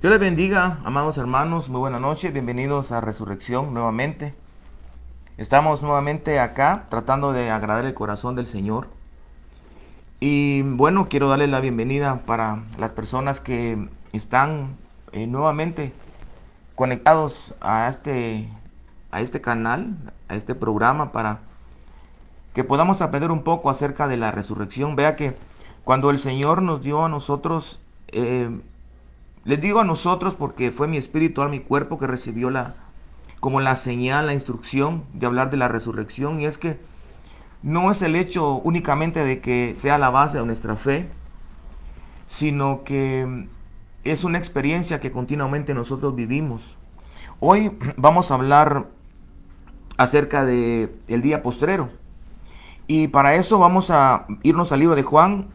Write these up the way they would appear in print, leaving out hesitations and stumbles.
Dios les bendiga, amados hermanos, muy buena noche, bienvenidos a Resurrección nuevamente. Estamos nuevamente acá tratando de agradar el corazón del Señor. Y bueno, quiero darles la bienvenida para las personas que están nuevamente conectados a este canal, a este programa, para que podamos aprender un poco acerca de la resurrección. Vea que cuando el Señor nos dio a nosotros, les digo a nosotros porque fue mi espíritu, a mi cuerpo que recibió como la señal, la instrucción de hablar de la resurrección. Y es que no es el hecho únicamente de que sea la base de nuestra fe, sino que es una experiencia que continuamente nosotros vivimos. Hoy vamos a hablar acerca de el día postrero. Y para eso vamos a irnos al libro de Juan.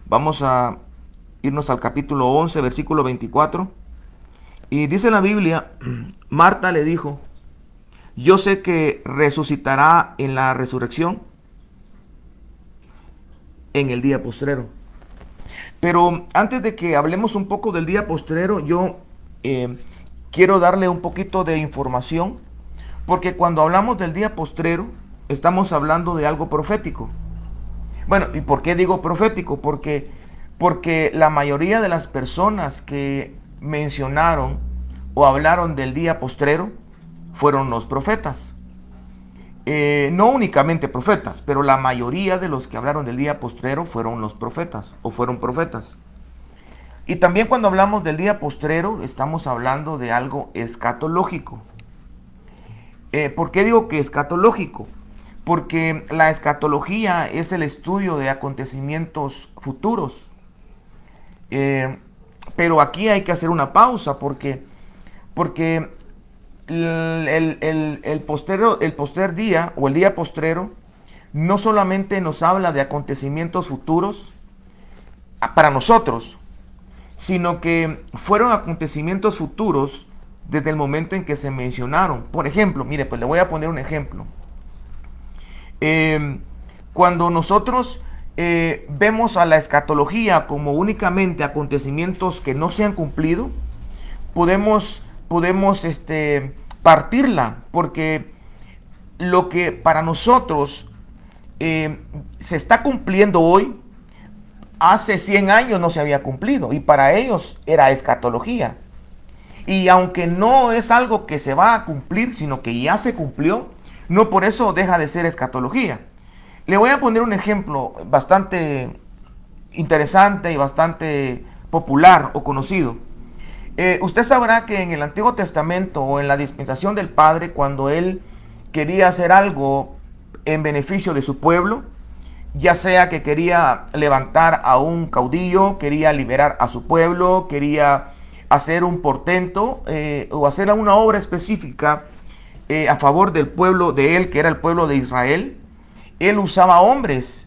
Vamos a irnos al capítulo 11, versículo 24. Y dice la Biblia, Marta le dijo, yo sé que resucitará en la resurrección en el día postrero. Pero antes de que hablemos un poco del día postrero, yo quiero darle un poquito de información, porque cuando hablamos del día postrero, estamos hablando de algo profético. Bueno, ¿y por qué digo profético? Porque la mayoría de las personas que mencionaron o hablaron del día postrero fueron los profetas. No únicamente profetas, pero la mayoría de los que hablaron del día postrero fueron los profetas o fueron profetas. Y también cuando hablamos del día postrero estamos hablando de algo escatológico. ¿Por qué digo que escatológico? Porque la escatología es el estudio de acontecimientos futuros. Pero aquí hay que hacer una pausa porque el postrer día o el día postrero no solamente nos habla de acontecimientos futuros para nosotros, sino que fueron acontecimientos futuros desde el momento en que se mencionaron. Por ejemplo, mire, pues le voy a poner un ejemplo. Cuando nosotros vemos a la escatología como únicamente acontecimientos que no se han cumplido, podemos partirla, porque lo que para nosotros se está cumpliendo hoy, hace 100 años no se había cumplido, y para ellos era escatología. Y aunque no es algo que se va a cumplir, sino que ya se cumplió, no por eso deja de ser escatología. Le voy a poner un ejemplo bastante interesante y bastante popular o conocido. Usted sabrá que en el Antiguo Testamento o en la dispensación del Padre, cuando Él quería hacer algo en beneficio de su pueblo, ya sea que quería levantar a un caudillo, quería liberar a su pueblo, quería hacer un portento o hacer una obra específica a favor del pueblo de Él, que era el pueblo de Israel, Él usaba hombres,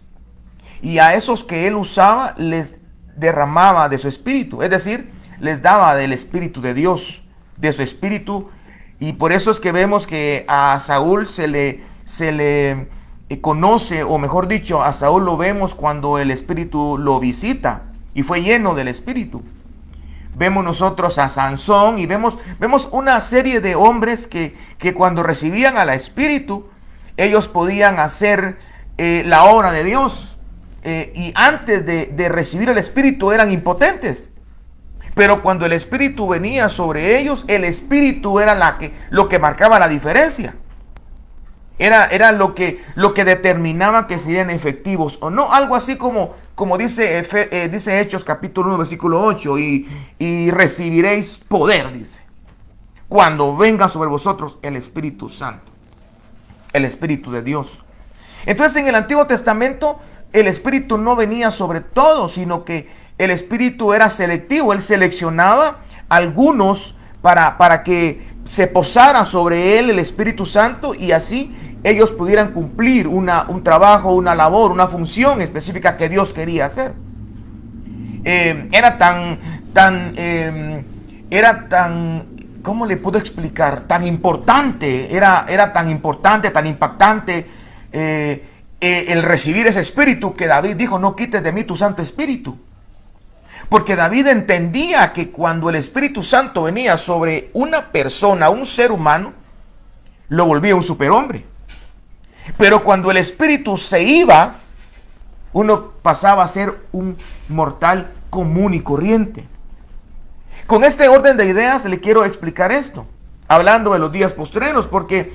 y a esos que Él usaba les derramaba de su espíritu, es decir, les daba del espíritu de Dios, de su espíritu. Y por eso es que vemos que a Saúl se le conoce, o mejor dicho, a Saúl lo vemos cuando el espíritu lo visita y fue lleno del espíritu. Vemos nosotros a Sansón y vemos una serie de hombres que cuando recibían al espíritu, ellos podían hacer la obra de Dios. Y antes de recibir el espíritu eran impotentes. Pero cuando el espíritu venía sobre ellos, el espíritu era lo que marcaba la diferencia. Era lo que determinaba que serían efectivos o no. Algo así como dice Hechos capítulo 1 versículo 8. Y recibiréis poder, dice, cuando venga sobre vosotros el Espíritu Santo, el Espíritu de Dios. Entonces en el Antiguo Testamento el Espíritu no venía sobre todos, sino que el Espíritu era selectivo. Él seleccionaba algunos para que se posara sobre él el Espíritu Santo, y así ellos pudieran cumplir un trabajo, una labor, una función específica que Dios quería hacer. Era tan, ¿cómo le puedo explicar? Tan importante, era tan importante, tan impactante el recibir ese Espíritu, que David dijo, no quites de mí tu Santo Espíritu. Porque David entendía que cuando el Espíritu Santo venía sobre una persona, un ser humano, lo volvía un superhombre. Pero cuando el Espíritu se iba, uno pasaba a ser un mortal común y corriente. Con este orden de ideas le quiero explicar esto, hablando de los días postreros, porque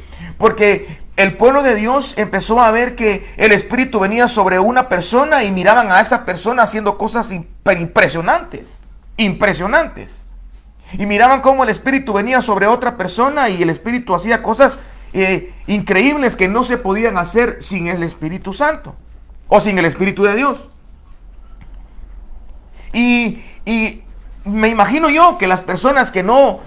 el pueblo de Dios empezó a ver que el Espíritu venía sobre una persona y miraban a esa persona haciendo cosas impresionantes. Y miraban cómo el Espíritu venía sobre otra persona y el Espíritu hacía cosas increíbles que no se podían hacer sin el Espíritu Santo o sin el Espíritu de Dios. Y me imagino yo que las personas que no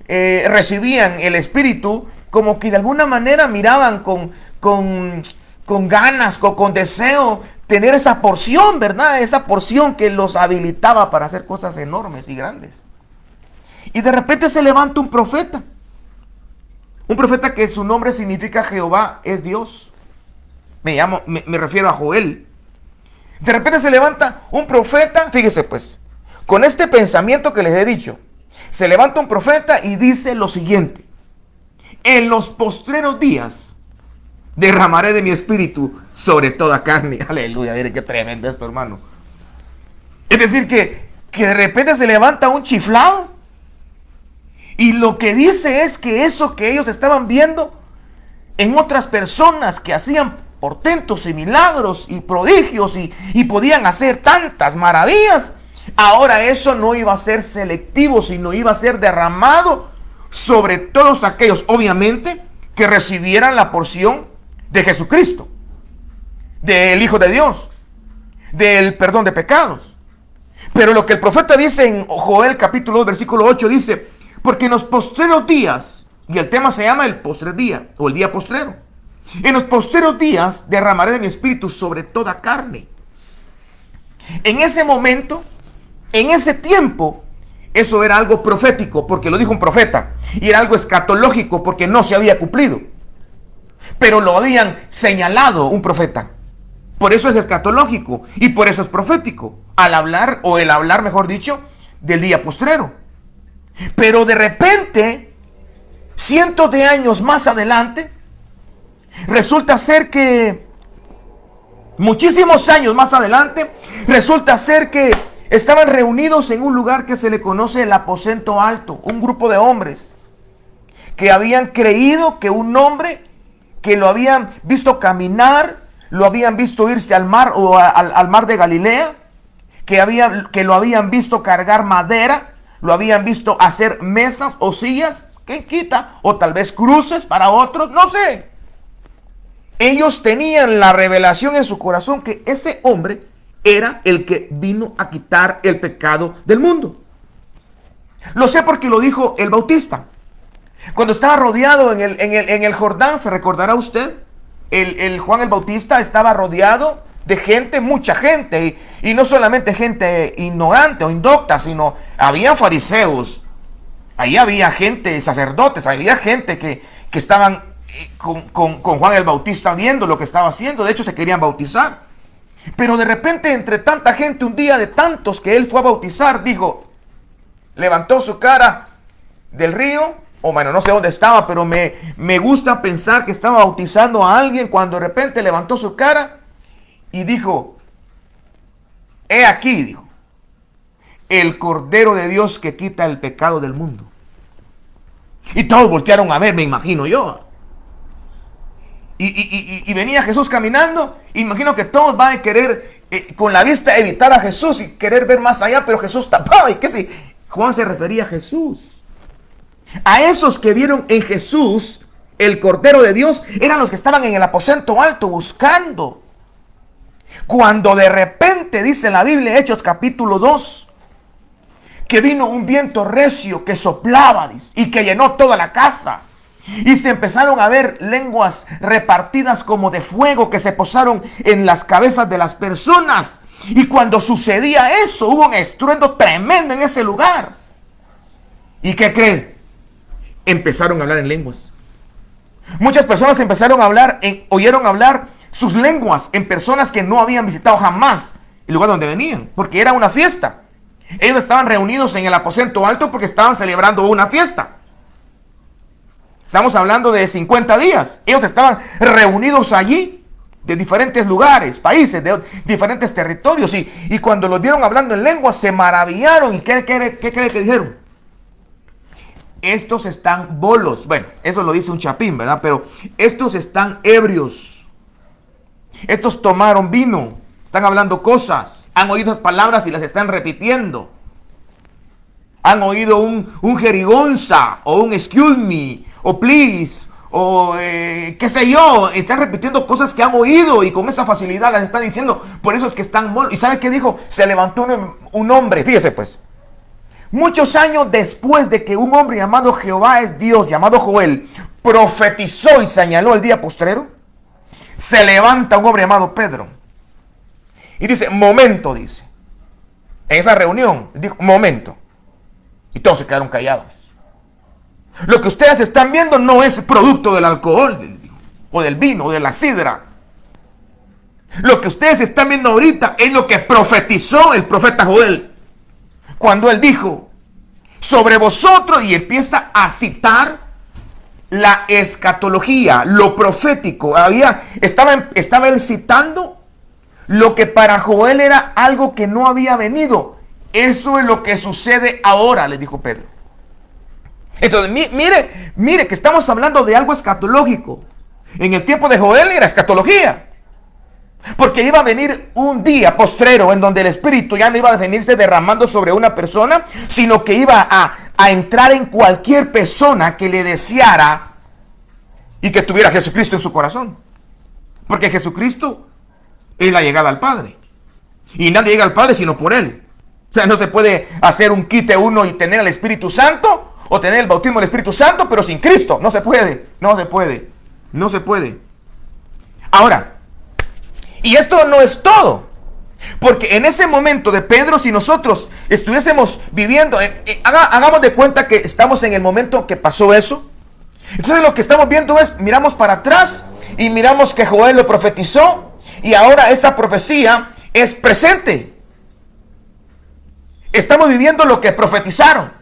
recibían el Espíritu, como que de alguna manera miraban con ganas, con deseo, tener esa porción, ¿verdad? Esa porción que los habilitaba para hacer cosas enormes y grandes. Y de repente se levanta un profeta que su nombre significa Jehová es Dios. Me refiero a Joel. De repente se levanta un profeta, fíjese pues, con este pensamiento que les he dicho, se levanta un profeta y dice lo siguiente: en los postreros días derramaré de mi espíritu sobre toda carne. Aleluya, mire qué tremendo esto, hermano. Es decir, que de repente se levanta un chiflado y lo que dice es que eso que ellos estaban viendo en otras personas que hacían portentos y milagros y prodigios y podían hacer tantas maravillas, ahora eso no iba a ser selectivo, sino iba a ser derramado sobre todos aquellos, obviamente, que recibieran la porción de Jesucristo, del Hijo de Dios, del perdón de pecados. Pero lo que el profeta dice en Joel capítulo 2, versículo 8, dice: porque en los postreros días, y el tema se llama el postrer día, o el día postrero, en los postreros días derramaré de mi espíritu sobre toda carne. En ese momento, en ese tiempo, eso era algo profético, porque lo dijo un profeta, y era algo escatológico, porque no se había cumplido. Pero lo habían señalado un profeta. Por eso es escatológico, y por eso es profético, al hablar, o el hablar, mejor dicho, del día postrero. Pero de repente, cientos de años más adelante, resulta ser que, muchísimos años más adelante, resulta ser que estaban reunidos en un lugar que se le conoce el aposento alto, un grupo de hombres que habían creído que un hombre que lo habían visto caminar, lo habían visto irse al mar o al mar de Galilea, que lo habían visto cargar madera, lo habían visto hacer mesas o sillas, ¿quién quita? O tal vez cruces para otros, no sé. Ellos tenían la revelación en su corazón que ese hombre era el que vino a quitar el pecado del mundo. Lo sé porque lo dijo el Bautista. Cuando estaba rodeado en el Jordán, ¿se recordará usted? El Juan el Bautista estaba rodeado de gente, mucha gente, y no solamente gente ignorante o indocta, sino había fariseos, ahí había gente, sacerdotes, había gente que estaban con Juan el Bautista viendo lo que estaba haciendo, de hecho se querían bautizar. Pero de repente, entre tanta gente, un día de tantos que él fue a bautizar, dijo, levantó su cara del río, o bueno, no sé dónde estaba, pero me gusta pensar que estaba bautizando a alguien cuando de repente levantó su cara y dijo, he aquí, dijo, el Cordero de Dios que quita el pecado del mundo. Y todos voltearon a ver, me imagino yo. Y venía Jesús caminando, imagino que todos van a querer con la vista evitar a Jesús y querer ver más allá, pero Jesús tapaba. ¿Y qué si Juan se refería a Jesús? A esos que vieron en Jesús el Cordero de Dios eran los que estaban en el aposento alto buscando. Cuando de repente, dice la Biblia, Hechos capítulo 2, que vino un viento recio que soplaba, dice, y que llenó toda la casa. Y se empezaron a ver lenguas repartidas como de fuego que se posaron en las cabezas de las personas. Y cuando sucedía eso, hubo un estruendo tremendo en ese lugar. ¿Y qué creen? Empezaron a hablar en lenguas. Muchas personas empezaron a hablar, oyeron hablar sus lenguas en personas que no habían visitado jamás el lugar donde venían, porque era una fiesta. Ellos estaban reunidos en el aposento alto porque estaban celebrando una fiesta. Estamos hablando de 50 días. Ellos estaban reunidos allí, de diferentes lugares, países, de diferentes territorios. Y cuando los vieron hablando en lengua, se maravillaron. ¿Y qué creen que dijeron? Estos están bolos. Bueno, eso lo dice un chapín, ¿verdad? Pero estos están ebrios. Estos tomaron vino. Están hablando cosas. Han oído esas palabras y las están repitiendo. Han oído un jerigonza o un excuse me o please o qué sé yo. Están repitiendo cosas que han oído y con esa facilidad las están diciendo. Por eso es que están bolos. ¿Y sabe qué dijo? Se levantó un hombre. Fíjese pues. Muchos años después de que un hombre llamado Jehová es Dios, llamado Joel, profetizó y señaló el día postrero, se levanta un hombre llamado Pedro. Y dice, momento, dice. En esa reunión, dijo, momento. Y todos se quedaron callados. Lo que ustedes están viendo no es producto del alcohol, o del vino, o de la sidra. Lo que ustedes están viendo ahorita es lo que profetizó el profeta Joel. Cuando él dijo, sobre vosotros, y empieza a citar la escatología, lo profético. Estaba él citando lo que para Joel era algo que no había venido. Eso es lo que sucede ahora, le dijo Pedro. Entonces, mire que estamos hablando de algo escatológico. En el tiempo de Joel era escatología. Porque iba a venir un día postrero en donde el Espíritu ya no iba a venirse derramando sobre una persona, sino que iba a entrar en cualquier persona que le deseara y que tuviera a Jesucristo en su corazón. Porque Jesucristo es la llegada al Padre. Y nadie llega al Padre sino por Él. O sea, no se puede hacer un quite uno y tener al Espíritu Santo o tener el bautismo del Espíritu Santo, pero sin Cristo. No se puede, no se puede, no se puede. Ahora, y esto no es todo. Porque en ese momento de Pedro, si nosotros estuviésemos viviendo, hagamos de cuenta que estamos en el momento que pasó eso. Entonces lo que estamos viendo es, miramos para atrás y miramos que Joel lo profetizó. Y ahora esta profecía es presente. Estamos viviendo lo que profetizaron.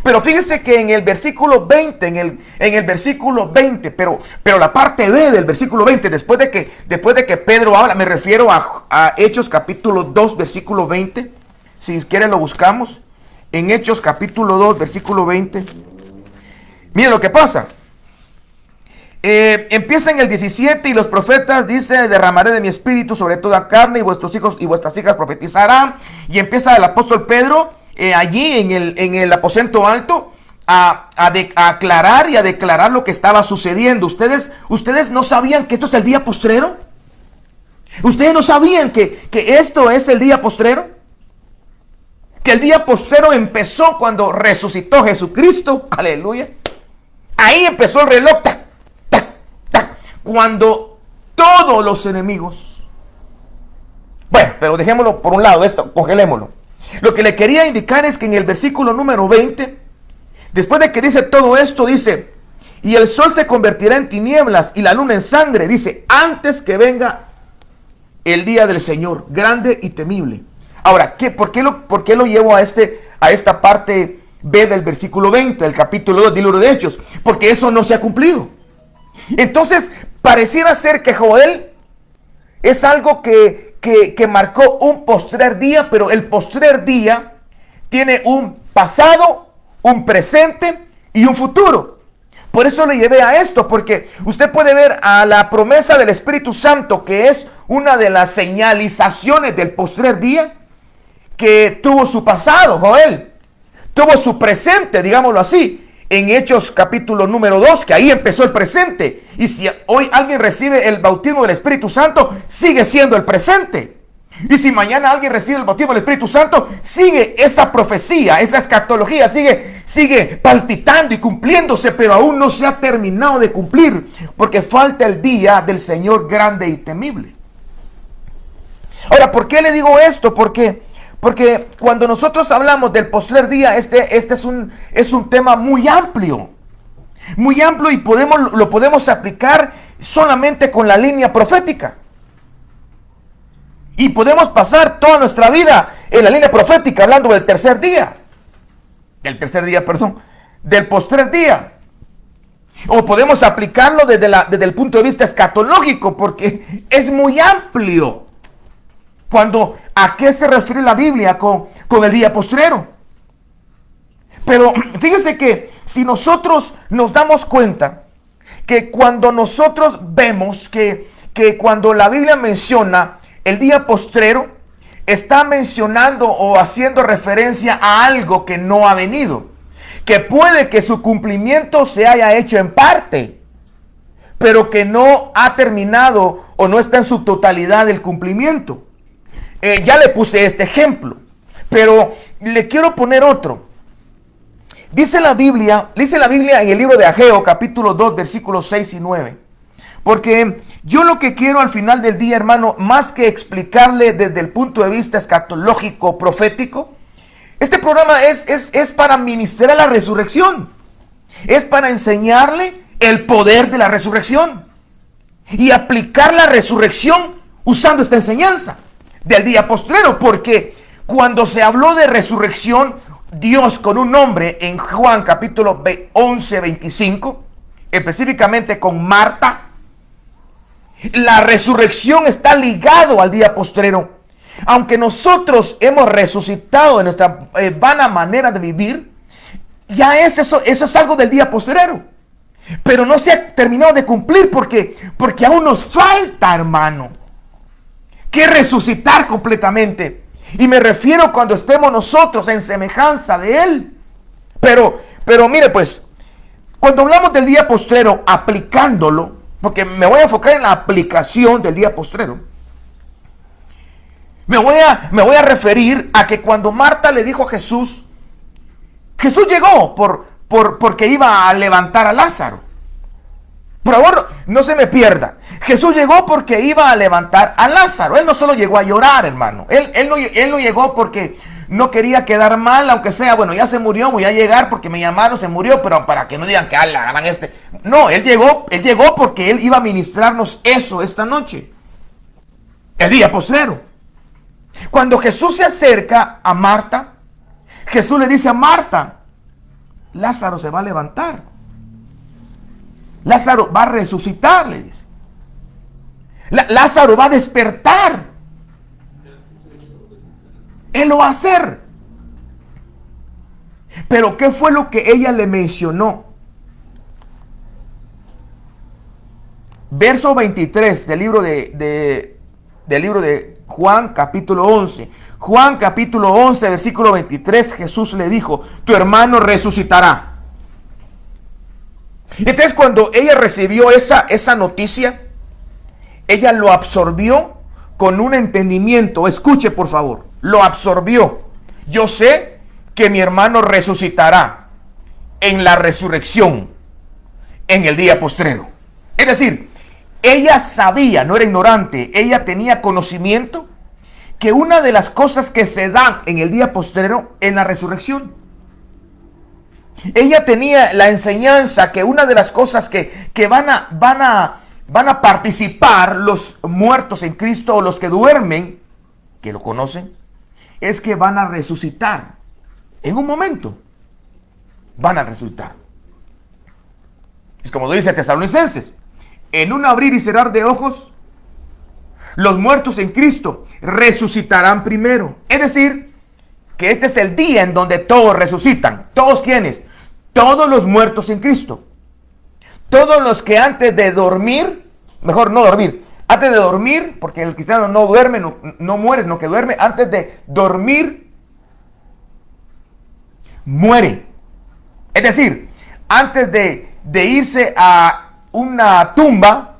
Pero fíjese que en el versículo 20, en el versículo 20, pero la parte B del versículo 20, después de que Pedro habla, me refiero a Hechos capítulo 2, versículo 20. Si quieren lo buscamos. En Hechos capítulo 2, versículo 20. Miren lo que pasa. Empieza en el 17 y los profetas dice, derramaré de mi espíritu sobre toda carne y vuestros hijos y vuestras hijas profetizarán. Y empieza el apóstol Pedro allí en el aposento alto a aclarar y a declarar lo que estaba sucediendo. ¿Ustedes no sabían que esto es el día postrero? ¿Ustedes no sabían que esto es el día postrero? Que el día postrero empezó cuando resucitó Jesucristo. Aleluya. Ahí empezó el reloj. Cuando todos los enemigos... Bueno, pero dejémoslo por un lado, esto, congelémoslo. Lo que le quería indicar es que en el versículo número 20, después de que dice todo esto, dice, y el sol se convertirá en tinieblas y la luna en sangre, dice, antes que venga el día del Señor, grande y temible. Ahora, ¿por qué lo llevo a esta parte B del versículo 20, del capítulo 2 del libro de Hechos? Porque eso no se ha cumplido. Entonces, pareciera ser que Joel es algo que marcó un postrer día, pero el postrer día tiene un pasado, un presente y un futuro. Por eso le llevé a esto, porque usted puede ver a la promesa del Espíritu Santo, que es una de las señalizaciones del postrer día, que tuvo su pasado, Joel, tuvo su presente, digámoslo así, en Hechos capítulo número 2, que ahí empezó el presente. Y si hoy alguien recibe el bautismo del Espíritu Santo, sigue siendo el presente. Y si mañana alguien recibe el bautismo del Espíritu Santo, sigue esa profecía, esa escatología, sigue palpitando y cumpliéndose, pero aún no se ha terminado de cumplir, porque falta el día del Señor grande y temible. Ahora, ¿por qué le digo esto? Porque cuando nosotros hablamos del postrer día, este es un tema muy amplio y lo podemos aplicar solamente con la línea profética. Y podemos pasar toda nuestra vida en la línea profética hablando del tercer día. Del postrer día. O podemos aplicarlo desde el punto de vista escatológico, porque es muy amplio. ¿A qué se refiere la Biblia con el día postrero? Pero fíjense que si nosotros nos damos cuenta que cuando nosotros vemos que cuando la Biblia menciona el día postrero, está mencionando o haciendo referencia a algo que no ha venido, que puede que su cumplimiento se haya hecho en parte, pero que no ha terminado o no está en su totalidad el cumplimiento. Ya le puse este ejemplo, pero le quiero poner otro. Dice la Biblia en el libro de Ageo, capítulo 2, versículos 6 y 9. Porque yo lo que quiero al final del día, hermano, más que explicarle desde el punto de vista escatológico, profético, este programa es para ministrar la resurrección. Es para enseñarle el poder de la resurrección. Y aplicar la resurrección usando esta enseñanza del día postrero. Porque cuando se habló de resurrección, Dios con un nombre en Juan capítulo 11, 25, específicamente con Marta, la resurrección está ligado al día postrero. Aunque nosotros hemos resucitado en nuestra vana manera de vivir, ya eso es algo del día postrero. Pero no se ha terminado de cumplir porque aún nos falta, hermano, que resucitar completamente. Y me refiero cuando estemos nosotros en semejanza de Él. Pero mire pues, cuando hablamos del día postrero, aplicándolo, porque me voy a enfocar en la aplicación del día postrero, me voy a referir a que cuando Marta le dijo a Jesús llegó porque iba a levantar a Lázaro. Por favor, no se me pierda. Jesús llegó porque iba a levantar a Lázaro. Él no solo llegó a llorar, hermano. Él no llegó porque no quería quedar mal, aunque sea, bueno, ya se murió, voy a llegar porque me llamaron, se murió, pero para que no digan que hagan este. No, él llegó porque él iba a ministrarnos eso esta noche. El día postrero. Cuando Jesús se acerca a Marta, Jesús le dice a Marta, Lázaro se va a levantar. Lázaro va a resucitar, le dice. Lázaro va a despertar. Él lo va a hacer. Pero ¿qué fue lo que ella le mencionó? Verso 23 del libro de Juan capítulo 11. Juan capítulo 11, versículo 23, Jesús le dijo, tu hermano resucitará. Entonces cuando ella recibió esa noticia, ella lo absorbió con un entendimiento. Escuche por favor, lo absorbió. Yo sé que mi hermano resucitará en la resurrección, en el día postrero. Es decir, ella sabía, no era ignorante, ella tenía conocimiento que una de las cosas que se dan en el día postrero es la resurrección. Ella tenía la enseñanza que una de las cosas que van a participar los muertos en Cristo o los que duermen, que lo conocen, es que van a resucitar. En un momento van a resucitar. Es como dice Tesalonicenses, en un abrir y cerrar de ojos, los muertos en Cristo resucitarán primero. Es decir, que este es el día en donde todos resucitan. ¿Todos quiénes? Todos los muertos en Cristo. Todos los que antes de dormir, mejor no dormir, antes de dormir, porque el cristiano no duerme, no muere, sino que duerme, antes de dormir, muere. Es decir, antes de irse a una tumba,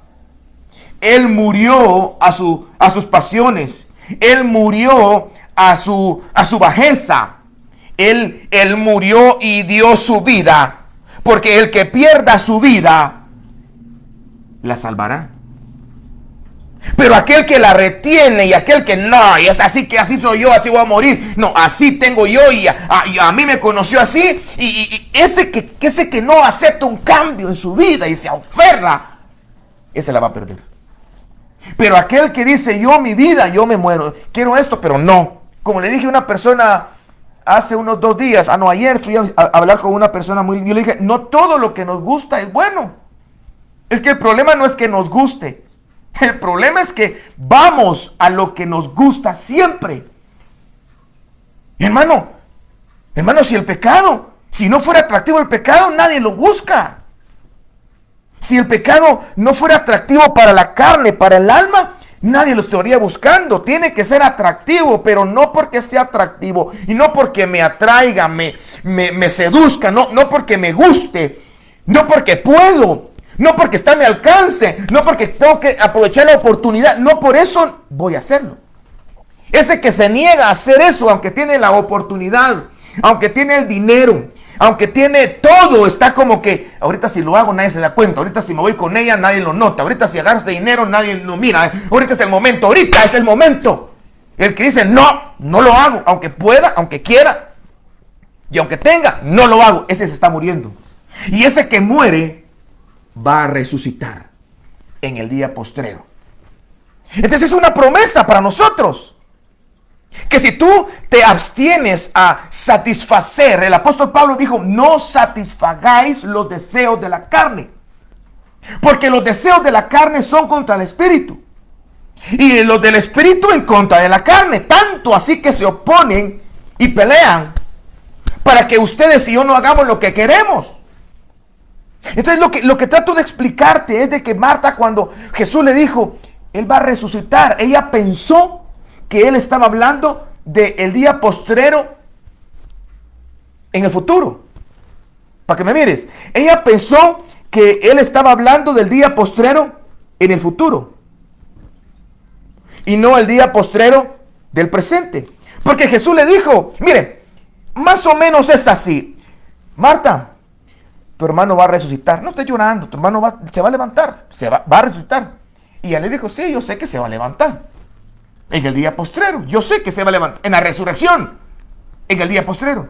él murió a sus pasiones. Él murió a su bajeza. Él murió y dio su vida. Porque el que pierda su vida, la salvará. Pero aquel que la retiene y aquel que no, y es así que así soy yo, así voy a morir. No, así tengo yo y a mí me conoció así. Y ese que no acepta un cambio en su vida y se aferra, ese la va a perder. Pero aquel que dice, yo mi vida, yo me muero, quiero esto, pero no. Como le dije a una persona hace unos 2 días, ayer fui a hablar con una persona yo le dije, no todo lo que nos gusta es bueno. Es que el problema no es que nos guste. El problema es que vamos a lo que nos gusta siempre. Hermano, si el pecado, si no fuera atractivo el pecado, nadie lo busca. Si el pecado no fuera atractivo para la carne, para el alma, nadie lo estaría buscando. Tiene que ser atractivo, pero no porque sea atractivo y no porque me atraiga, me seduzca, no porque me guste, no porque puedo, no porque está a mi alcance, no porque tengo que aprovechar la oportunidad, no por eso voy a hacerlo. Ese que se niega a hacer eso, aunque tiene la oportunidad, aunque tiene el dinero, aunque tiene todo, está como que ahorita si lo hago nadie se da cuenta, ahorita si me voy con ella nadie lo nota, ahorita si agarro este dinero nadie lo mira, ahorita es el momento, ahorita es el momento. El que dice no lo hago, aunque pueda, aunque quiera y aunque tenga, no lo hago, ese se está muriendo. Y ese que muere va a resucitar en el día postrero. Entonces es una promesa para nosotros. Que si tú te abstienes a satisfacer, el apóstol Pablo dijo, no satisfagáis los deseos de la carne. Porque los deseos de la carne son contra el espíritu. Y los del espíritu en contra de la carne. Tanto así que se oponen y pelean para que ustedes y yo no hagamos lo que queremos. Entonces lo que trato de explicarte es de que Marta, cuando Jesús le dijo, Él va a resucitar, ella pensó que Él estaba hablando del día postrero en el futuro. Para que me mires. Ella pensó que Él estaba hablando del día postrero en el futuro. Y no el día postrero del presente. Porque Jesús le dijo, mire, más o menos es así. Marta, tu hermano va a resucitar. No estés llorando, tu hermano se va a levantar. Va a resucitar. Y ella le dijo, sí, yo sé que se va a levantar. En el día postrero. Yo sé que se va a levantar. En la resurrección. En el día postrero.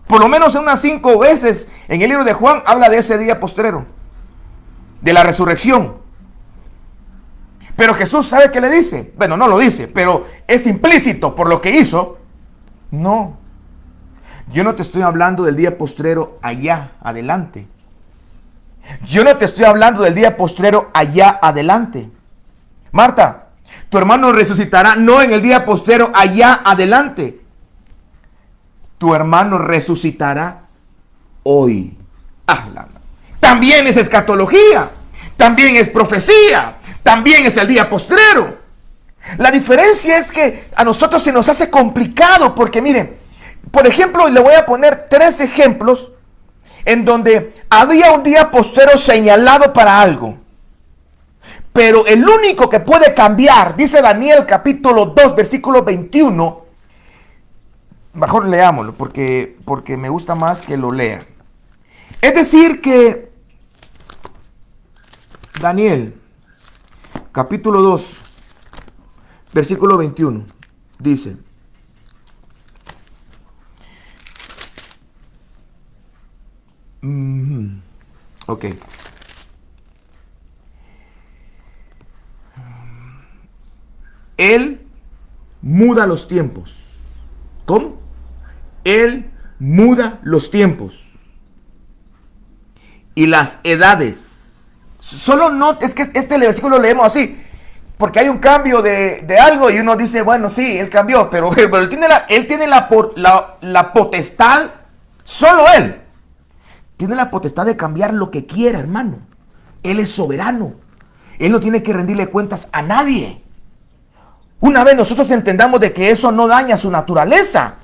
Por lo menos unas 5 veces en el libro de Juan habla de ese día postrero. De la resurrección. Pero Jesús, ¿sabe qué le dice? Bueno, no lo dice, pero es implícito por lo que hizo. No. Yo no te estoy hablando del día postrero allá adelante. Yo no te estoy hablando del día postrero allá adelante. Marta, tu hermano resucitará no en el día postrero allá adelante. Tu hermano resucitará hoy. También es escatología. También es profecía. También es el día postrero. La diferencia es que a nosotros se nos hace complicado porque miren, por ejemplo, le voy a poner 3 ejemplos en donde había un día postrero señalado para algo. Pero el único que puede cambiar, dice Daniel capítulo 2, versículo 21. Mejor leámoslo porque me gusta más que lo lea. Es decir que Daniel capítulo 2, versículo 21, dice: ok. Él muda los tiempos. ¿Cómo? Él muda los tiempos y las edades. Solo no, es que este versículo lo leemos así, porque hay un cambio de algo y uno dice, bueno, sí, él cambió, pero él tiene la potestad, solo él tiene la potestad de cambiar lo que quiera, hermano. Él es soberano. Él no tiene que rendirle cuentas a nadie. Una vez nosotros entendamos de que eso no daña su naturaleza,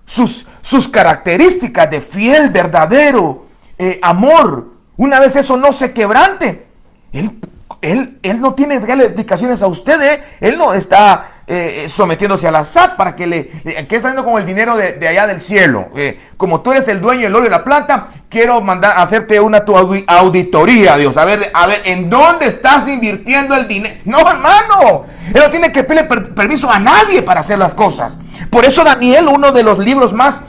sus características de fiel, verdadero, amor, una vez eso no se quebrante, él no tiene que darle explicaciones a usted, él no está sometiéndose a la SAT para que que está haciendo con el dinero de allá del cielo. Como tú eres el dueño del oro y la plata, quiero mandar a hacerte tu auditoría, Dios, a ver, ¿en dónde estás invirtiendo el dinero? No, hermano, él no tiene que pedirle permiso a nadie para hacer las cosas. Por eso Daniel, uno de los libros más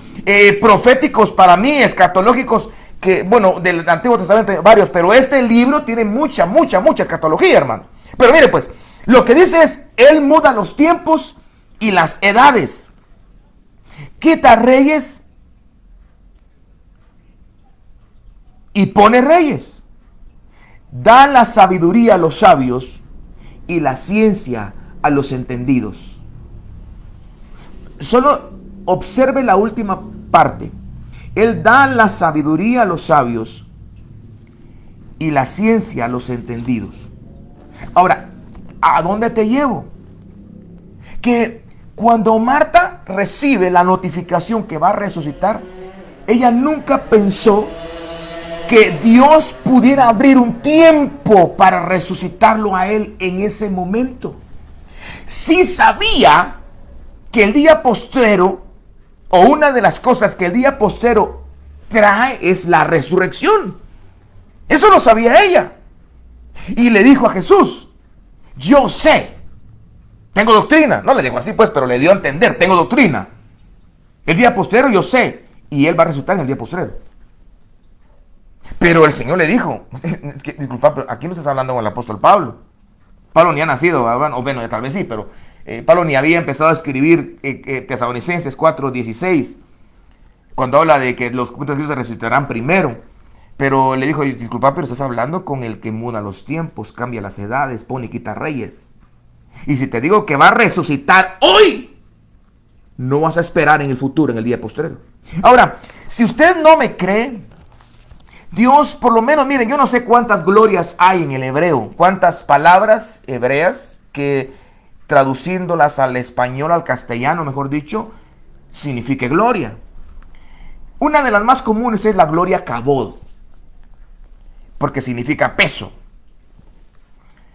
proféticos para mí, escatológicos, que, bueno, del Antiguo Testamento hay varios, pero este libro tiene mucha escatología, hermano. Pero mire pues, lo que dice es, Él muda los tiempos y las edades, quita reyes y pone reyes, da la sabiduría a los sabios y la ciencia a los entendidos. Solo observe la última parte. Él da la sabiduría a los sabios y la ciencia a los entendidos. Ahora, ¿a dónde te llevo? Que cuando Marta recibe la notificación que va a resucitar, ella nunca pensó que Dios pudiera abrir un tiempo para resucitarlo a él en ese momento. Sí sabía que el día postrero, o una de las cosas que el día postrero trae, es la resurrección. Eso lo sabía ella. Y le dijo a Jesús, yo sé, tengo doctrina. No le dijo así pues, pero le dio a entender, tengo doctrina. El día postrero yo sé, y él va a resucitar en el día postrero. Pero el Señor le dijo, disculpa, pero aquí no estás hablando con el apóstol Pablo. Pablo ni ha nacido, o bueno, tal vez sí, pero Pablo ni había empezado a escribir Tesalonicenses 4:16, cuando habla de que los justos se resucitarán primero. Pero le dijo, disculpa, pero estás hablando con el que muda los tiempos, cambia las edades, pone y quita reyes. Y si te digo que va a resucitar hoy, no vas a esperar en el futuro, en el día postrero. Ahora, si usted no me cree, Dios, por lo menos, miren, yo no sé cuántas glorias hay en el hebreo, cuántas palabras hebreas que traduciéndolas al español, al castellano, mejor dicho, significa gloria. Una de las más comunes es la gloria kabod, porque significa peso.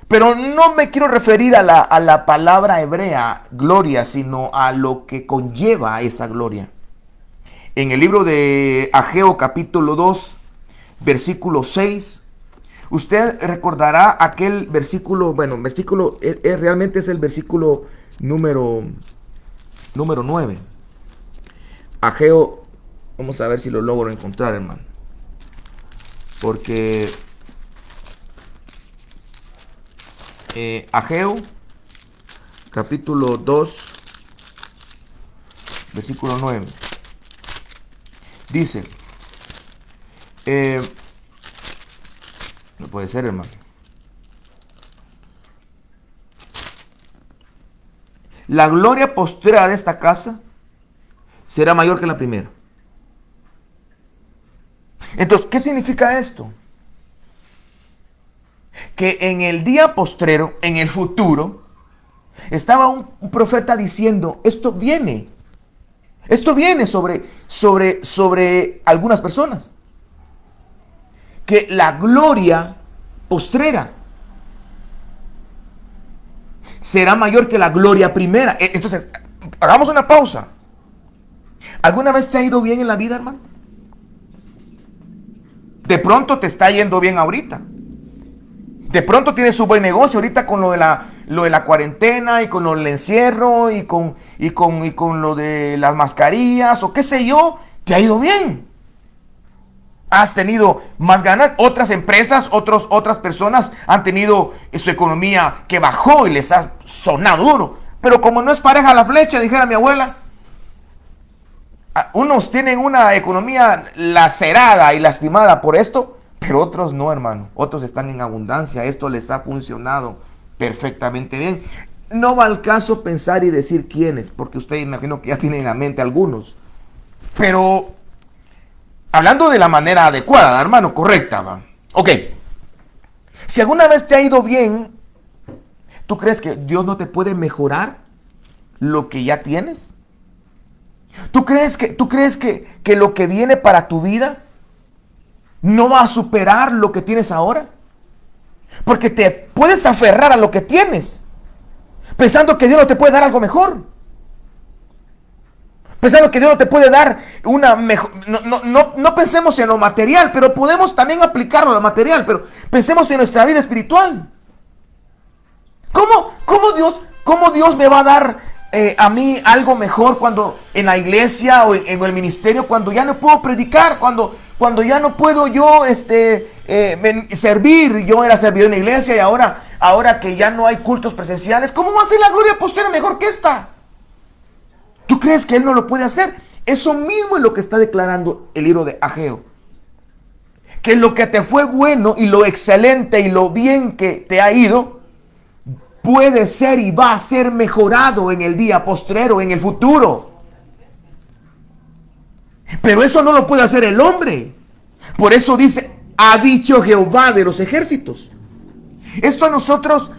Pero no me quiero referir a la palabra hebrea gloria, sino a lo que conlleva esa gloria. En el libro de Ageo capítulo 2, versículo 6, usted recordará aquel versículo, bueno, realmente es el versículo número 9. Ageo, vamos a ver si lo logro encontrar, hermano. Porque Ageo, capítulo 2, versículo 9, dice, no puede ser, hermano. La gloria postrera de esta casa será mayor que la primera. Entonces, ¿qué significa esto? Que en el día postrero, en el futuro, estaba un profeta diciendo, esto viene sobre algunas personas. Que la gloria postrera será mayor que la gloria primera. Entonces, hagamos una pausa. ¿Alguna vez te ha ido bien en la vida, hermano? De pronto te está yendo bien ahorita. De pronto tienes un buen negocio ahorita con lo de la cuarentena y con lo del encierro y con lo de las mascarillas o qué sé yo. Te ha ido bien. Has tenido más ganas. Otras empresas, otras personas han tenido su economía que bajó y les ha sonado duro. Pero como no es pareja la flecha, dijera mi abuela, unos tienen una economía lacerada y lastimada por esto, pero otros no, hermano. Otros están en abundancia. Esto les ha funcionado perfectamente bien. No va al caso pensar y decir quiénes, porque usted imagino que ya tiene en la mente algunos. Pero hablando de la manera adecuada, hermano, correcta, ¿va? Ok. Si alguna vez te ha ido bien, ¿tú crees que Dios no te puede mejorar lo que ya tienes? ¿Tú crees que lo que viene para tu vida no va a superar lo que tienes ahora? Porque te puedes aferrar a lo que tienes, pensando que Dios no te puede dar algo mejor. Pensando que Dios no te puede dar una mejor... No pensemos en lo material, pero podemos también aplicarlo a lo material, pero pensemos en nuestra vida espiritual. ¿Cómo Dios me va a dar a mí algo mejor cuando en la iglesia o en el ministerio, cuando ya no puedo predicar, cuando cuando ya no puedo yo servir, yo era servidor en la iglesia y ahora que ya no hay cultos presenciales, ¿cómo va a ser la gloria postrera mejor que esta? ¿Tú crees que Él no lo puede hacer? Eso mismo es lo que está declarando el libro de Ageo. Que lo que te fue bueno y lo excelente y lo bien que te ha ido, puede ser y va a ser mejorado en el día postrero, en el futuro. Pero eso no lo puede hacer el hombre. Por eso dice, ha dicho Jehová de los ejércitos. Esto a nosotros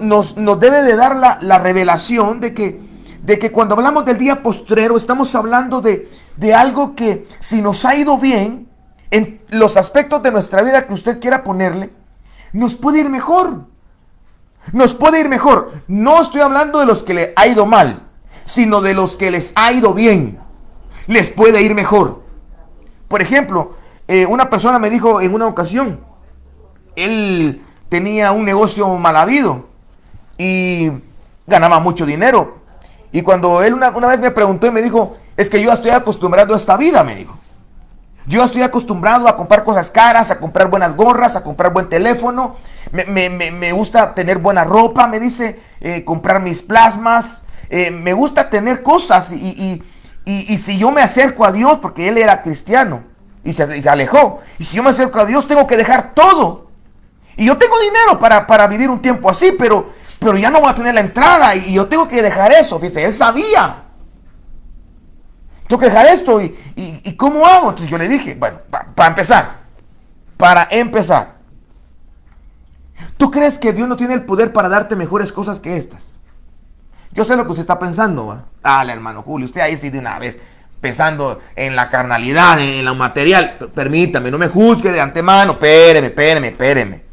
nos debe de dar la revelación de que cuando hablamos del día postrero, estamos hablando de algo que si nos ha ido bien, en los aspectos de nuestra vida que usted quiera ponerle, nos puede ir mejor. Nos puede ir mejor. No estoy hablando de los que le ha ido mal, sino de los que les ha ido bien. Les puede ir mejor. Por ejemplo, una persona me dijo en una ocasión, él tenía un negocio mal habido y ganaba mucho dinero. Y cuando él una vez me preguntó y me dijo, es que yo estoy acostumbrado a esta vida, me dijo. Yo estoy acostumbrado a comprar cosas caras, a comprar buenas gorras, a comprar buen teléfono. Me gusta tener buena ropa, me dice, comprar mis plasmas. Me gusta tener cosas y si yo me acerco a Dios, porque él era cristiano y se alejó. Y si yo me acerco a Dios, tengo que dejar todo. Y yo tengo dinero para vivir un tiempo así, pero ya no voy a tener la entrada y yo tengo que dejar eso. Fíjese, él sabía. Tengo que dejar esto y ¿cómo hago? Entonces yo le dije, bueno, para empezar, ¿tú crees que Dios no tiene el poder para darte mejores cosas que estas? Yo sé lo que usted está pensando, ¿va? Dale, hermano Julio, usted ahí sí de una vez, pensando en la carnalidad, en lo material. Permítame, no me juzgue de antemano, espéreme.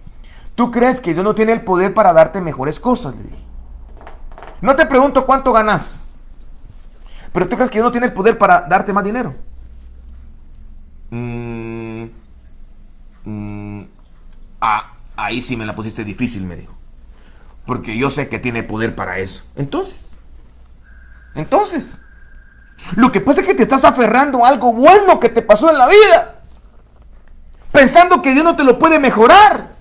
¿Tú crees que Dios no tiene el poder para darte mejores cosas? Le dije. No te pregunto cuánto ganas. Pero ¿tú crees que Dios no tiene el poder para darte más dinero? Ahí sí me la pusiste difícil, me dijo. Porque yo sé que tiene poder para eso. Entonces, lo que pasa es que te estás aferrando a algo bueno que te pasó en la vida, pensando que Dios no te lo puede mejorar.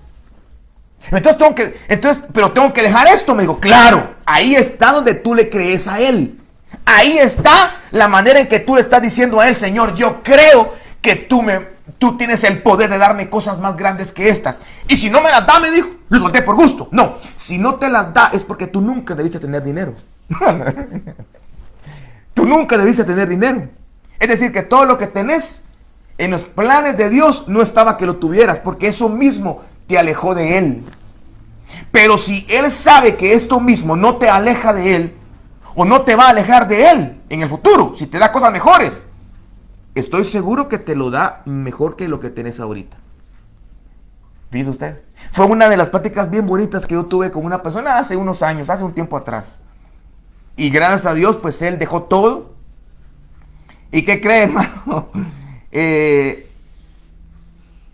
Pero tengo que dejar esto, me dijo. Claro, ahí está donde tú le crees a Él. Ahí está la manera en que tú le estás diciendo a Él, Señor, yo creo que tú tienes el poder de darme cosas más grandes que estas. Y si no me las da, me dijo, lo solté por gusto. No, si no te las da es porque tú nunca debiste tener dinero. Tú nunca debiste tener dinero. Es decir, que todo lo que tenés en los planes de Dios no estaba que lo tuvieras, porque eso mismo te alejó de Él. Pero si Él sabe que esto mismo no te aleja de Él, o no te va a alejar de Él en el futuro, si te da cosas mejores, estoy seguro que te lo da mejor que lo que tenés ahorita. ¿Dice usted? Fue una de las pláticas bien bonitas que yo tuve con una persona hace unos años, hace un tiempo atrás. Y gracias a Dios, pues él dejó todo. ¿Y qué cree, hermano? Él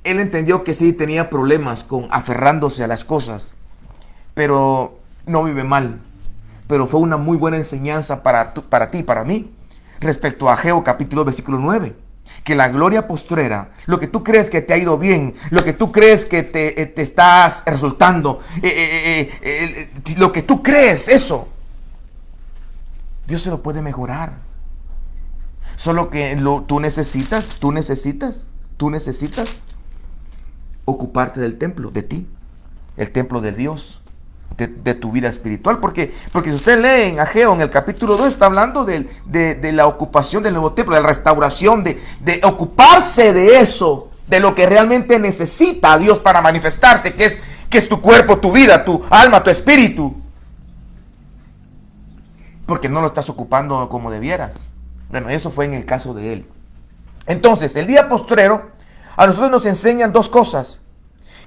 entendió que sí tenía problemas con aferrándose a las cosas, pero no vive mal. Pero fue una muy buena enseñanza para ti, para mí, respecto a Ageo capítulo versículo 9. Que la gloria postrera, lo que tú crees que te ha ido bien, lo que tú crees que te estás resultando, lo que tú crees, eso, Dios se lo puede mejorar. Solo que tú necesitas ocuparte del templo, de ti, el templo de Dios. De tu vida espiritual, porque si usted lee en Ageo en el capítulo 2 está hablando de la ocupación del nuevo templo, de la restauración, de ocuparse de eso, de lo que realmente necesita a Dios para manifestarse, que es tu cuerpo, tu vida, tu alma, tu espíritu, porque no lo estás ocupando como debieras. Bueno, eso fue en el caso de él. Entonces, el día postrero a nosotros nos enseñan dos cosas: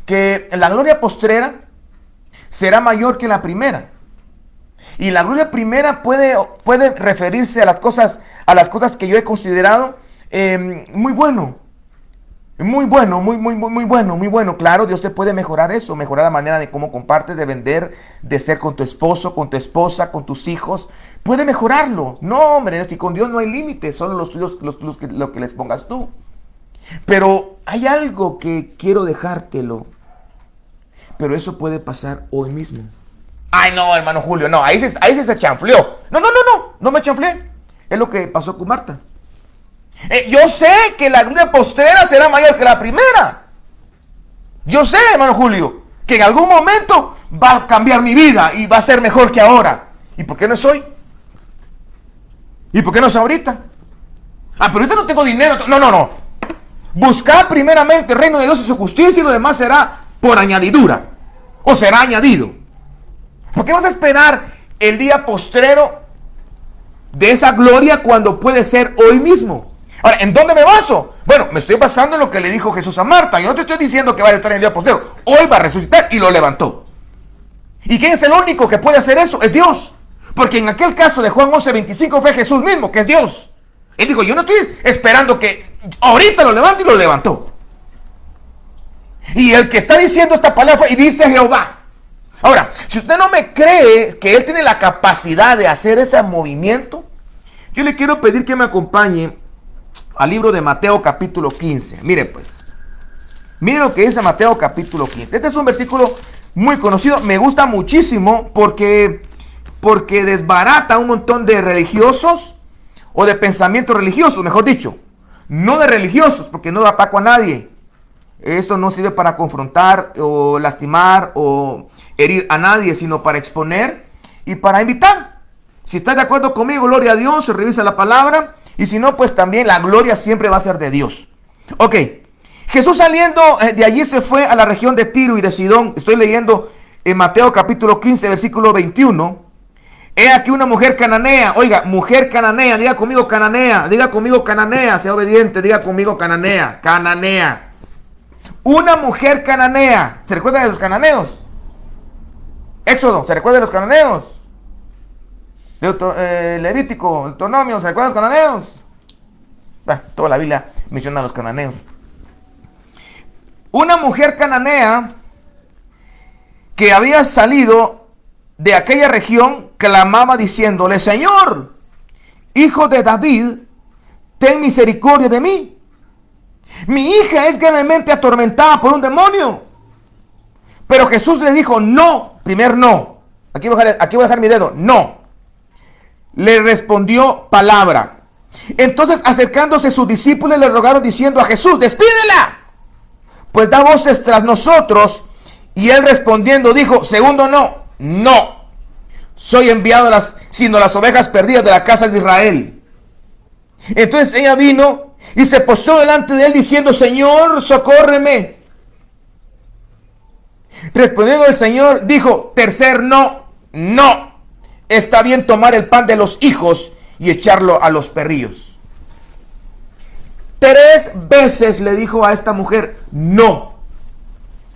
que la gloria postrera será mayor que la primera. Y la gloria primera puede referirse a las cosas que yo he considerado muy bueno. Muy bueno. Claro, Dios te puede mejorar eso, mejorar la manera de cómo compartes, de vender, de ser con tu esposo, con tu esposa, con tus hijos. Puede mejorarlo. No, hombre, es que con Dios no hay límites, solo los tuyos, lo que les pongas tú. Pero hay algo que quiero dejártelo. Pero eso puede pasar hoy mismo. Ay, no, hermano Julio, no, ahí se chanfleó. No me chanfleé. Es lo que pasó con Marta. Yo sé que la gloria postrera será mayor que la primera. Yo sé, hermano Julio, que en algún momento va a cambiar mi vida y va a ser mejor que ahora. ¿Y por qué no es hoy? ¿Y por qué no es ahorita? Ah, pero ahorita no tengo dinero. No. Buscad primeramente el reino de Dios y su justicia, y lo demás será por añadidura. O será añadido. ¿Por qué vas a esperar el día postrero de esa gloria cuando puede ser hoy mismo? Ahora, ¿en dónde me baso? Bueno, me estoy basando en lo que le dijo Jesús a Marta. Yo no te estoy diciendo que va a estar en el día postrero. Hoy va a resucitar, y lo levantó. ¿Y quién es el único que puede hacer eso? Es Dios. Porque en aquel caso de Juan 11:25 fue Jesús mismo, que es Dios. Él dijo, yo no estoy esperando que ahorita lo levante, y lo levantó. Y el que está diciendo esta palabra fue, y dice Jehová. Ahora, si usted no me cree que Él tiene la capacidad de hacer ese movimiento, yo le quiero pedir que me acompañe al libro de Mateo capítulo 15. Mire pues, mire lo que dice Mateo capítulo 15. Este es un versículo muy conocido, me gusta muchísimo porque desbarata un montón de religiosos, o de pensamientos religiosos, mejor dicho. No de religiosos, porque no da ataco a nadie. Esto no sirve para confrontar o lastimar o herir a nadie, sino para exponer y para invitar. Si estás de acuerdo conmigo, gloria a Dios, se revisa la palabra. Y si no, pues también la gloria siempre va a ser de Dios. Ok, Jesús saliendo de allí se fue a la región de Tiro y de Sidón. Estoy leyendo en Mateo capítulo 15, versículo 21. He aquí una mujer cananea. Oiga, mujer cananea, diga conmigo cananea, sea obediente, diga conmigo cananea. Una mujer cananea. ¿Se recuerda de los cananeos? Éxodo, ¿se recuerda de los cananeos? Levítico, Deuteronomio, ¿se recuerdan de los cananeos? Toda la Biblia menciona a los cananeos. Una mujer cananea que había salido de aquella región clamaba diciéndole, Señor, hijo de David, ten misericordia de mí. Mi hija es gravemente atormentada por un demonio. Pero Jesús le dijo, no, primer no. Aquí voy a dejar mi dedo, no. Le respondió palabra. Entonces acercándose sus discípulos le rogaron diciendo a Jesús, despídela, pues da voces tras nosotros. Y él respondiendo dijo, segundo no soy enviado sino las ovejas perdidas de la casa de Israel. Entonces ella vino y se postró delante de él diciendo, Señor, socórreme. Respondiendo el Señor, dijo, tercer no. Está bien tomar el pan de los hijos y echarlo a los perrillos. 3 veces le dijo a esta mujer, no.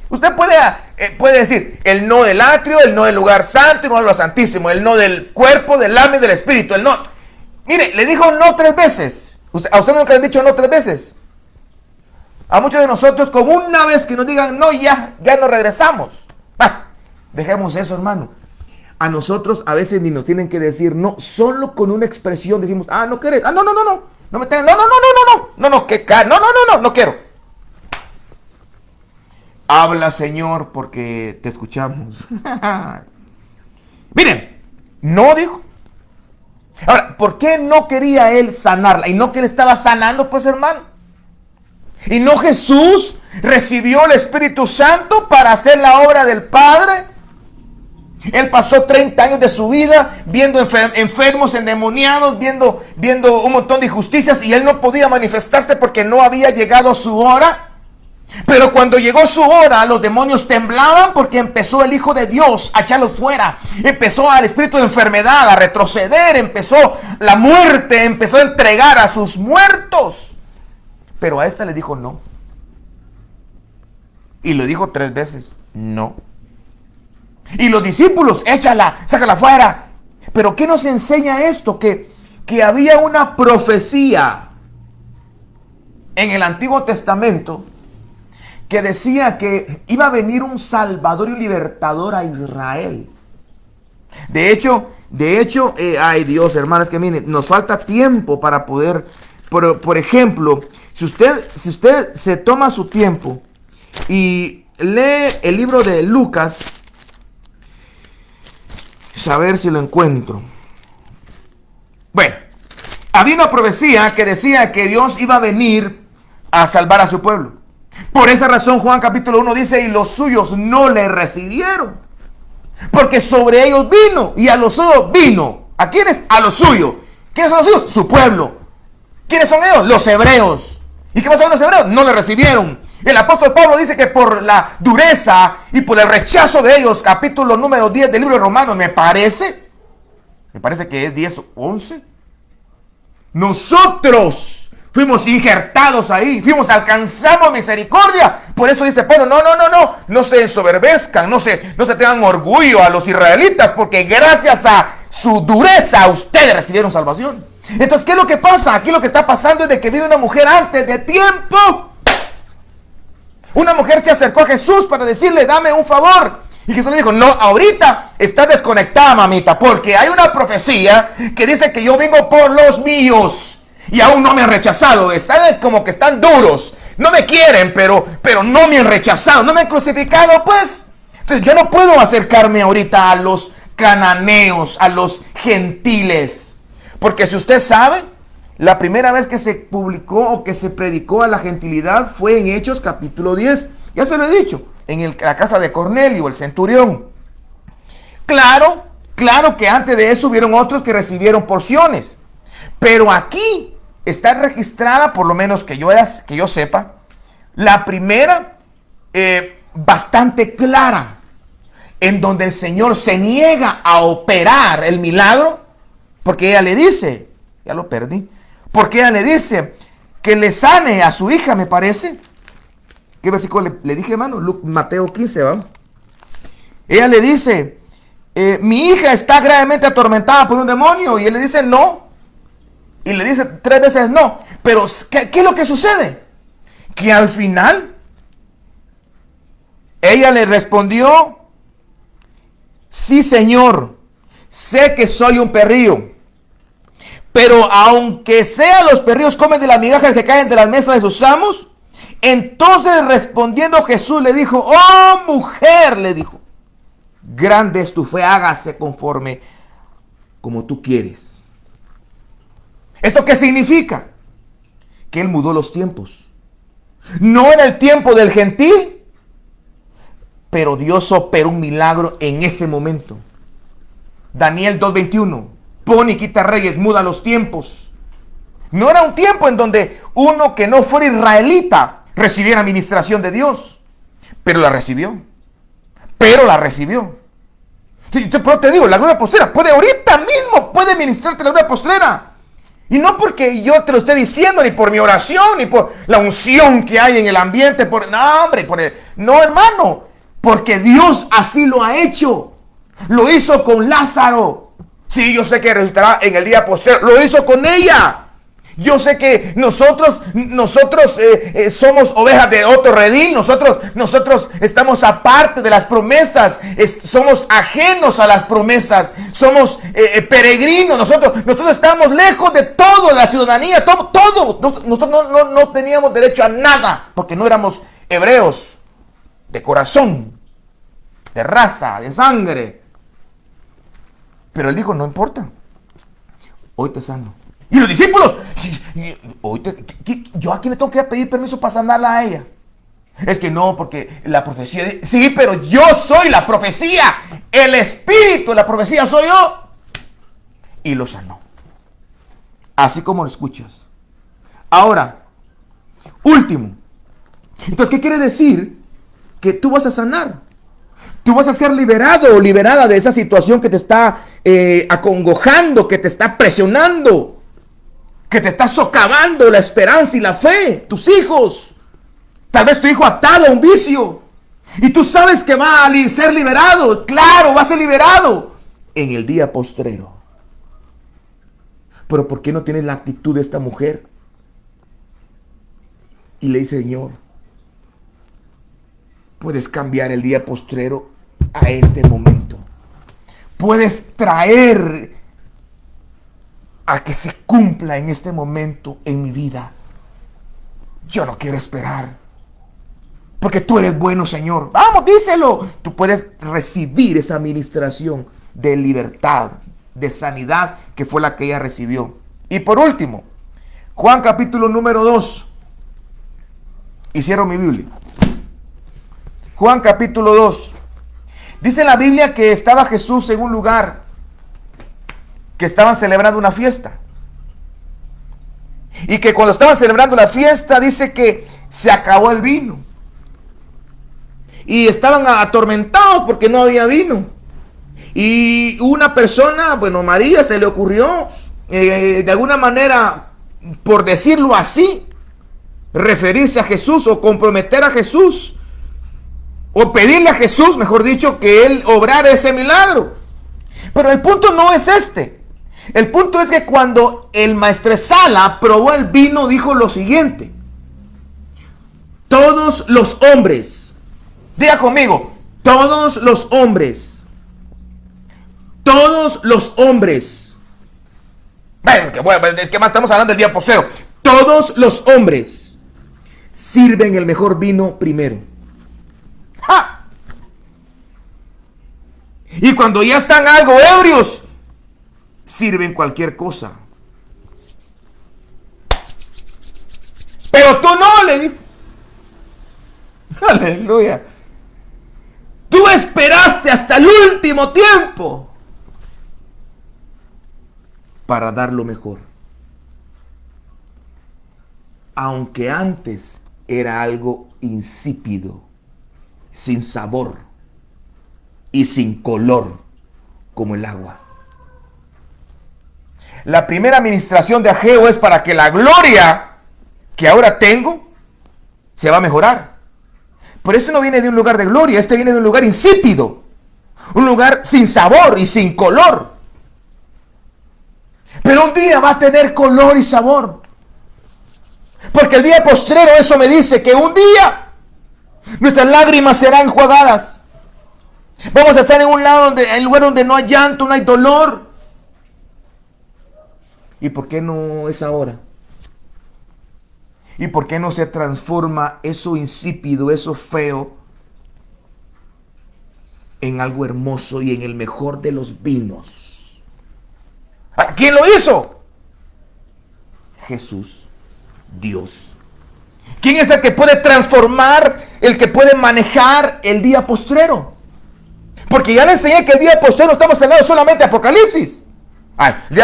Usted puede decir el no del atrio, el no del lugar santo, el no de lo santísimo, el no del cuerpo, del alma y del espíritu, el no. Mire, le dijo no 3 veces. ¿A usted nunca le han dicho no 3 veces? A muchos de nosotros, con una vez que nos digan no, ya no regresamos. Dejemos eso, hermano. A nosotros a veces ni nos tienen que decir no, solo con una expresión decimos, no querés, no me tengan, no quiero. Habla, Señor, porque te escuchamos. Miren, no dijo. Ahora, ¿por qué no quería él sanarla? Y no que él estaba sanando, pues, hermano. Y no Jesús recibió el Espíritu Santo para hacer la obra del Padre. Él pasó 30 años de su vida viendo enfermos, endemoniados, viendo un montón de injusticias, y él no podía manifestarse porque no había llegado su hora. Pero cuando llegó su hora, los demonios temblaban porque empezó el Hijo de Dios a echarlos fuera. Empezó al espíritu de enfermedad a retroceder, empezó la muerte, empezó a entregar a sus muertos. Pero a esta le dijo no. Y lo dijo 3 veces, no. Y los discípulos, échala, sácala fuera. Pero ¿qué nos enseña esto? Que había una profecía en el Antiguo Testamento que decía que iba a venir un Salvador y un Libertador a Israel. De hecho, ay Dios, hermanas, que miren, nos falta tiempo para poder por ejemplo, si usted se toma su tiempo y lee el libro de Lucas, a ver si lo encuentro. Bueno, había una profecía que decía que Dios iba a venir a salvar a su pueblo. Por esa razón Juan capítulo 1 dice, y los suyos no le recibieron, porque sobre ellos vino, y a los suyos vino. ¿A quiénes? A los suyos. ¿Quiénes son los suyos? Su pueblo. ¿Quiénes son ellos? Los hebreos. ¿Y qué pasó con los hebreos? No le recibieron. El apóstol Pablo dice que por la dureza y por el rechazo de ellos, capítulo número 10 del libro de Romanos, me parece que es 10 o 11. Nosotros fuimos injertados ahí, alcanzamos misericordia. Por eso dice Pablo, no se ensoberbezcan, no se tengan orgullo a los israelitas, porque gracias a su dureza ustedes recibieron salvación. Entonces, ¿qué es lo que pasa? Aquí lo que está pasando es de que vino una mujer antes de tiempo. Una mujer se acercó a Jesús para decirle, dame un favor. Y Jesús le dijo, no, ahorita está desconectada, mamita, porque hay una profecía que dice que yo vengo por los míos y aún no me han rechazado. Están como que están duros. No me quieren, pero no me han rechazado, no me han crucificado, pues. Entonces, yo no puedo acercarme ahorita a los cananeos, a los gentiles. Porque si usted sabe, la primera vez que se publicó o que se predicó a la gentilidad fue en Hechos capítulo 10. Ya se lo he dicho, en la casa de Cornelio, el centurión. Claro que antes de eso hubieron otros que recibieron porciones. Pero aquí está registrada, por lo menos que yo sepa, la primera bastante clara, en donde el Señor se niega a operar el milagro. Porque ella le dice, ya lo perdí, porque ella le dice que le sane a su hija, me parece. ¿Qué versículo le dije, hermano? Mateo 15, ¿va? Ella le dice, mi hija está gravemente atormentada por un demonio. Y él le dice no. Y le dice 3 veces no. Pero, ¿qué es lo que sucede? Que al final, ella le respondió, sí, Señor, sé que soy un perrillo. Pero aunque sea los perrillos comen de las migajas que caen de las mesas de sus amos. Entonces respondiendo Jesús le dijo, oh mujer, le dijo, grande es tu fe, hágase conforme como tú quieres. ¿Esto qué significa? Que él mudó los tiempos. No era el tiempo del gentil, pero Dios operó un milagro en ese momento. Daniel 2:21. Pone y quita reyes, muda los tiempos. No era un tiempo en donde uno que no fuera israelita recibiera administración de Dios. Pero la recibió. Pero te digo, la gloria postrera puede ahorita mismo, puede ministrarte la gloria postrera. Y no porque yo te lo esté diciendo, ni por mi oración, ni por la unción que hay en el ambiente. No, hermano. Porque Dios así lo ha hecho. Lo hizo con Lázaro. Sí, yo sé que resucitará en el día postrero. Lo hizo con ella. Yo sé que nosotros somos ovejas de otro redil. Nosotros estamos aparte de las promesas. Somos ajenos a las promesas. Somos peregrinos. Nosotros estamos lejos de todo, de la ciudadanía. Todo. Nosotros no teníamos derecho a nada. Porque no éramos hebreos de corazón, de raza, de sangre. Pero él dijo, no importa, hoy te sano. Y los discípulos, ¿yo a quién le tengo que pedir permiso para sanarla a ella? Es que no, porque la profecía, sí, pero yo soy la profecía, el espíritu de la profecía soy yo. Y lo sanó. Así como lo escuchas. Ahora, último. Entonces, ¿qué quiere decir? Que tú vas a sanar. Tú vas a ser liberado o liberada de esa situación que te está acongojando, que te está presionando, que te está socavando la esperanza y la fe. Tus hijos. Tal vez tu hijo atado a un vicio. Y tú sabes que va a ser liberado. Claro, va a ser liberado en el día postrero. Pero ¿por qué no tienes la actitud de esta mujer? Y le dice, Señor, puedes cambiar el día postrero a este momento. Puedes traer a que se cumpla en este momento en mi vida. Yo no quiero esperar, porque tú eres bueno, Señor. Vamos, díselo. Tú puedes recibir esa administración de libertad, de sanidad, que fue la que ella recibió. Y por último, Juan capítulo número 2. Y cierro mi Biblia. Juan capítulo 2. Dice la Biblia que estaba Jesús en un lugar, que estaban celebrando una fiesta. Y que cuando estaban celebrando la fiesta, dice que se acabó el vino. Y estaban atormentados porque no había vino. Y una persona, bueno, María, se le ocurrió, de alguna manera, por decirlo así, referirse a Jesús o comprometer a Jesús. O pedirle a Jesús, mejor dicho, que Él obrara ese milagro. Pero el punto no es este. El punto es que cuando el maestresala probó el vino, dijo lo siguiente: todos los hombres, diga conmigo, todos los hombres, bueno, ¿qué más estamos hablando del día postrero? Todos los hombres sirven el mejor vino primero. ¡Ja! Y cuando ya están algo ebrios, sirven cualquier cosa. Pero tú no, le dijo. Aleluya. Tú esperaste hasta el último tiempo para dar lo mejor. Aunque antes era algo insípido, sin sabor y sin color, como el agua. La primera administración de Ageo es para que la gloria que ahora tengo se va a mejorar. Pero esto no viene de un lugar de gloria, este viene de un lugar insípido, un lugar sin sabor y sin color. Pero un día va a tener color y sabor. Porque el día postrero, eso me dice que un día nuestras lágrimas serán enjuagadas. Vamos a estar en un lugar donde no hay llanto, no hay dolor. ¿Y por qué no es ahora? ¿Y por qué no se transforma eso insípido, eso feo, en algo hermoso y en el mejor de los vinos? ¿Quién lo hizo? Jesús, Dios. ¿Quién es el que puede transformar, el que puede manejar el día postrero? Porque ya le enseñé que el día postrero estamos hablando solamente de Apocalipsis. El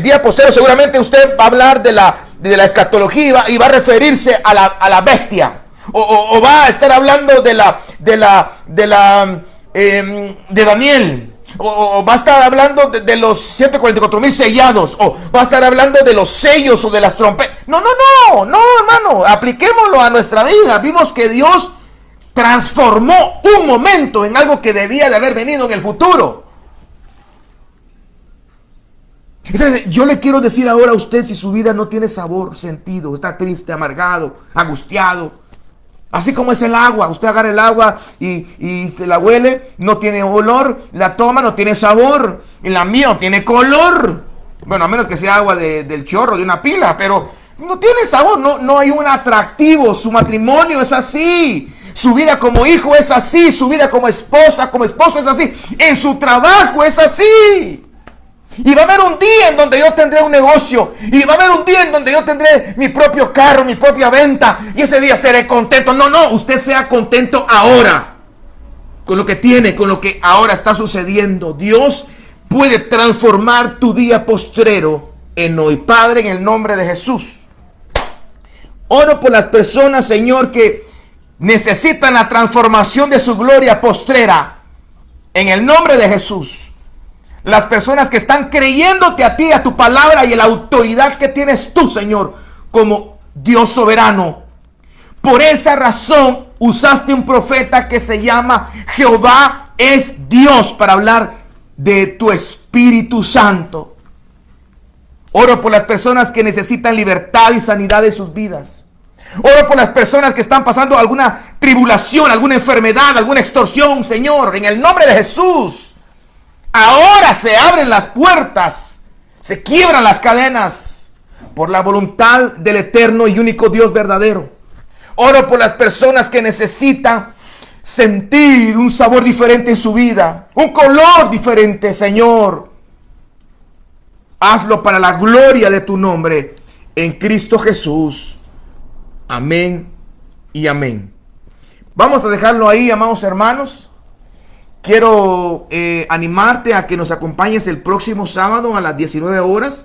día postero seguramente usted va a hablar de la escatología y va a referirse a la bestia. O va a estar hablando de Daniel. O va a estar hablando de los 144,000 sellados. O va a estar hablando de los sellos o de las trompetas. No, hermano. Apliquémoslo a nuestra vida. Vimos que Dios transformó un momento en algo que debía de haber venido en el futuro. Entonces, yo le quiero decir ahora a usted, si su vida no tiene sabor, sentido, está triste, amargado, angustiado, así como es el agua, usted agarra el agua y se la huele, no tiene olor, la toma, no tiene sabor, y la mía no tiene color, bueno, a menos que sea agua del chorro, de una pila, pero no tiene sabor, no hay un atractivo. Su matrimonio es así, su vida como hijo es así, su vida como esposa es así, en su trabajo es así. Y va a haber un día en donde yo tendré un negocio. Y va a haber un día en donde yo tendré mi propio carro, mi propia venta. Y ese día seré contento. No, usted sea contento ahora. Con lo que tiene, con lo que ahora está sucediendo. Dios puede transformar tu día postrero en hoy. Padre, en el nombre de Jesús, oro por las personas, Señor, que necesitan la transformación de su gloria postrera. En el nombre de Jesús. Las personas que están creyéndote a ti, a tu palabra y a la autoridad que tienes tú, Señor, como Dios soberano. Por esa razón usaste un profeta que se llama Jehová es Dios para hablar de tu Espíritu Santo. Oro por las personas que necesitan libertad y sanidad de sus vidas. Oro por las personas que están pasando alguna tribulación, alguna enfermedad, alguna extorsión, Señor, en el nombre de Jesús. Ahora se abren las puertas Se quiebran las cadenas por la voluntad del eterno y único Dios verdadero. Oro por las personas que necesitan sentir un sabor diferente en su vida, un color diferente, Señor. Hazlo para la gloria de tu nombre, en Cristo Jesús. Amén y amén. Vamos a dejarlo ahí, amados hermanos. Quiero animarte a que nos acompañes el próximo sábado a las 19 horas.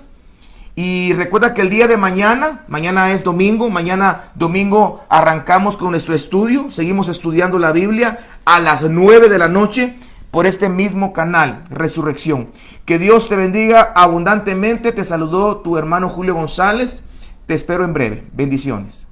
Y recuerda que el día de mañana es domingo, mañana domingo arrancamos con nuestro estudio. Seguimos estudiando la Biblia a las 9 de la noche por este mismo canal, Resurrección. Que Dios te bendiga abundantemente. Te saludó tu hermano Julio González. Te espero en breve. Bendiciones.